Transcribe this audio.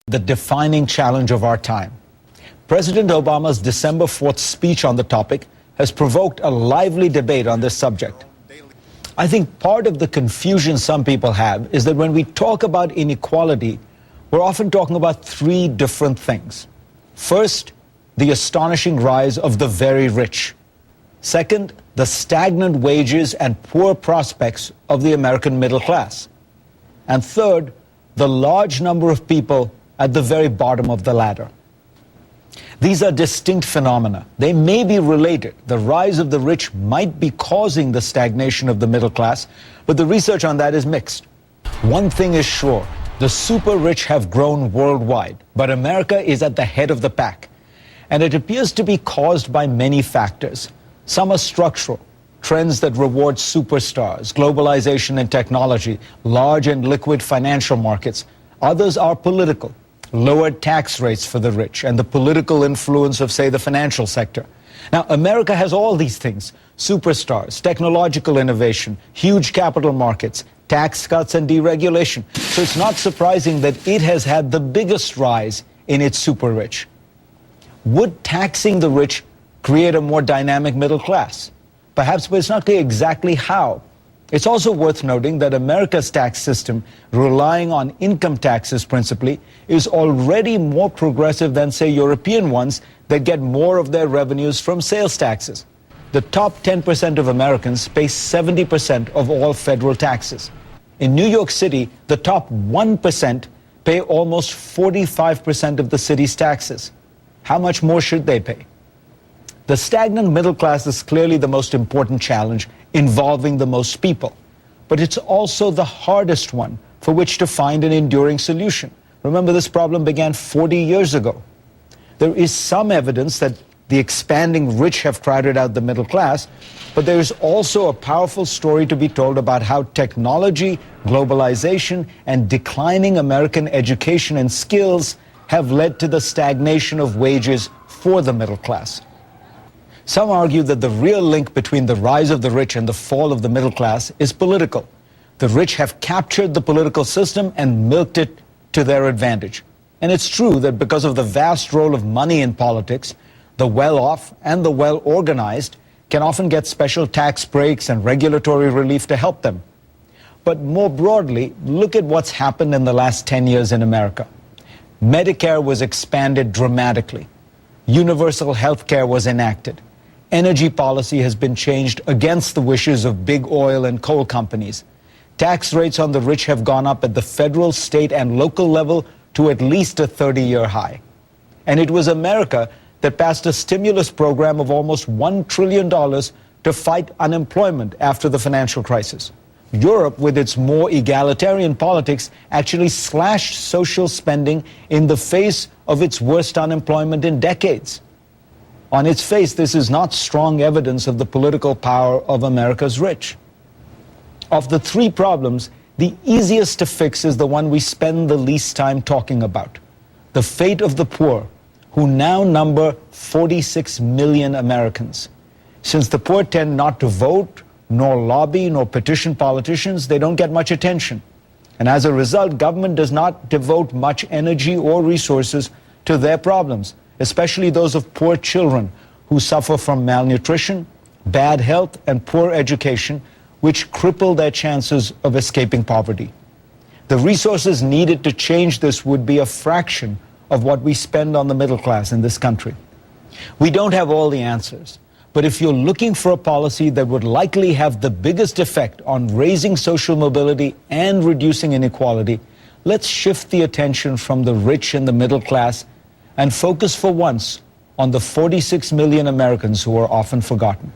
the defining challenge of our time. President Obama's December 4th speech on the topic has provoked a lively debate on this subject. I think part of the confusion some people have is that when we talk about inequality, we're often talking about three different things. First, the astonishing rise of the very rich. Second, the stagnant wages and poor prospects of the American middle class. And third, the large number of people at the very bottom of the ladder. These are distinct phenomena. They may be related. The rise of the rich might be causing the stagnation of the middle class, but the research on that is mixed. One thing is sure, the super rich have grown worldwide, but America is at the head of the pack. And it appears to be caused by many factors. Some are structural, trends that reward superstars, globalization and technology, large and liquid financial markets. Others are political, lowered tax rates for the rich, and the political influence of, say, the financial sector. Now, America has all these things: superstars, technological innovation, huge capital markets, tax cuts and deregulation. So it's not surprising that it has had the biggest rise in its super rich. Would taxing the rich create a more dynamic middle class? Perhaps, but it's not clear exactly how. It's also worth noting that America's tax system, relying on income taxes principally, is already more progressive than, say, European ones that get more of their revenues from sales taxes. The top 10% of Americans pay 70% of all federal taxes. In New York City, the top 1% pay almost 45% of the city's taxes. How much more should they pay? The stagnant middle class is clearly the most important challenge involving the most people. But it's also the hardest one for which to find an enduring solution. Remember, this problem began 40 years ago. There is some evidence that the expanding rich have crowded out the middle class, but there is also a powerful story to be told about how technology, globalization, and declining American education and skills have led to the stagnation of wages for the middle class. Some argue that the real link between the rise of the rich and the fall of the middle class is political. The rich have captured the political system and milked it to their advantage. And it's true that because of the vast role of money in politics, the well-off and the well-organized can often get special tax breaks and regulatory relief to help them. But more broadly, look at what's happened in the last 10 years in America. Medicare was expanded dramatically. Universal health care was enacted. Energy policy has been changed against the wishes of big oil and coal companies. Tax rates on the rich have gone up at the federal, state, and local level to at least a 30-year high. And it was America that passed a stimulus program of almost $1 trillion to fight unemployment after the financial crisis. Europe, with its more egalitarian politics, actually slashed social spending in the face of its worst unemployment in decades. On its face, this is not strong evidence of the political power of America's rich. Of the three problems, the easiest to fix is the one we spend the least time talking about: the fate of the poor, who now number 46 million Americans. Since the poor tend not to vote, nor lobby, nor petition politicians, they don't get much attention. And as a result, government does not devote much energy or resources to their problems, especially those of poor children who suffer from malnutrition, bad health, and poor education, which cripple their chances of escaping poverty. The resources needed to change this would be a fraction of what we spend on the middle class in this country. We don't have all the answers, but if you're looking for a policy that would likely have the biggest effect on raising social mobility and reducing inequality, let's shift the attention from the rich and the middle class and focus for once on the 46 million Americans who are often forgotten.